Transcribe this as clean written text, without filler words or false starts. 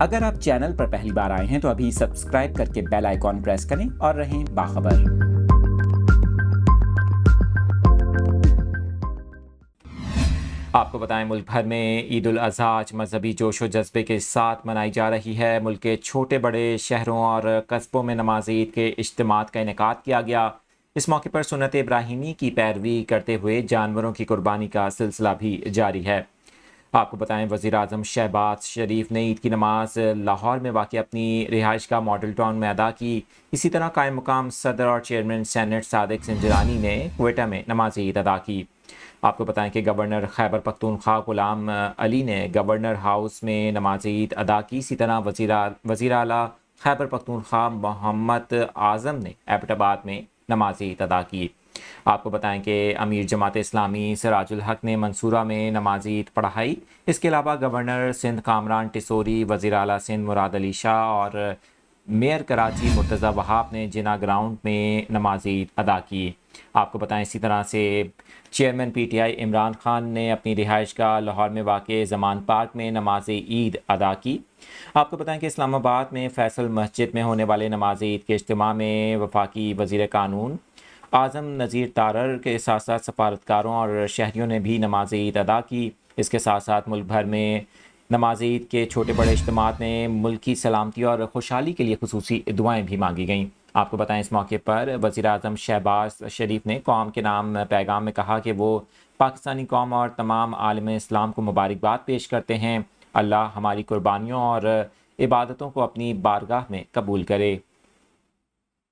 اگر آپ چینل پر پہلی بار آئے ہیں تو ابھی سبسکرائب کر کے بیل آئیکن پریس کریں اور رہیں باخبر۔ آپ کو بتائیں ملک بھر میں عید الاضحیٰ آج مذہبی جوش و جذبے کے ساتھ منائی جا رہی ہے۔ ملک کے چھوٹے بڑے شہروں اور قصبوں میں نماز عید کے اجتماعات کا انعقاد کیا گیا۔ اس موقع پر سنت ابراہیمی کی پیروی کرتے ہوئے جانوروں کی قربانی کا سلسلہ بھی جاری ہے۔ آپ کو بتائیں وزیر اعظم شہباز شریف نے عید کی نماز لاہور میں واقع اپنی رہائش گاہ ماڈل ٹاؤن میں ادا کی۔ اسی طرح قائم مقام صدر اور چیئرمین سینٹ صادق سنجرانی نے کوئٹہ میں نماز عید ادا کی۔ آپ کو بتائیں کہ گورنر خیبر پختونخوا غلام علی نے گورنر ہاؤس میں نماز عید ادا کی۔ اسی طرح وزیر اعلیٰ خیبر پختونخوا محمد اعظم نے ایبٹ آباد میں نماز عید ادا کی۔ آپ کو بتائیں کہ امیر جماعت اسلامی سراج الحق نے منصورہ میں نماز عید پڑھائی۔ اس کے علاوہ گورنر سندھ کامران ٹیسوری، وزیر اعلیٰ سندھ مراد علی شاہ اور میئر کراچی مرتضی وہاب نے جناح گراؤنڈ میں نماز عید ادا کی۔ آپ کو بتائیں اسی طرح سے chairman P T I Imran Khan نے اپنی رہائش گاہ لاہور میں واقع زمان پارک میں نماز عید ادا کی۔ آپ کو بتائیں کہ اسلام آباد میں فیصل مسجد میں ہونے والے نماز عید کے اجتماع میں وفاقی وزیر قانون اعظم نذیر تارڑ کے ساتھ ساتھ سفارتکاروں اور شہریوں نے بھی نماز عید ادا کی۔ اس کے ساتھ ساتھ ملک بھر میں نماز عید کے چھوٹے بڑے اجتماعات میں ملک کی سلامتی اور خوشحالی کے لیے خصوصی دعائیں بھی مانگی گئیں۔ آپ کو بتائیں اس موقع پر وزیر اعظم شہباز شریف نے قوم کے نام پیغام میں کہا کہ وہ پاکستانی قوم اور تمام عالم اسلام کو مبارکباد پیش کرتے ہیں۔ اللہ ہماری قربانیوں اور عبادتوں کو اپنی بارگاہ میں قبول کرے۔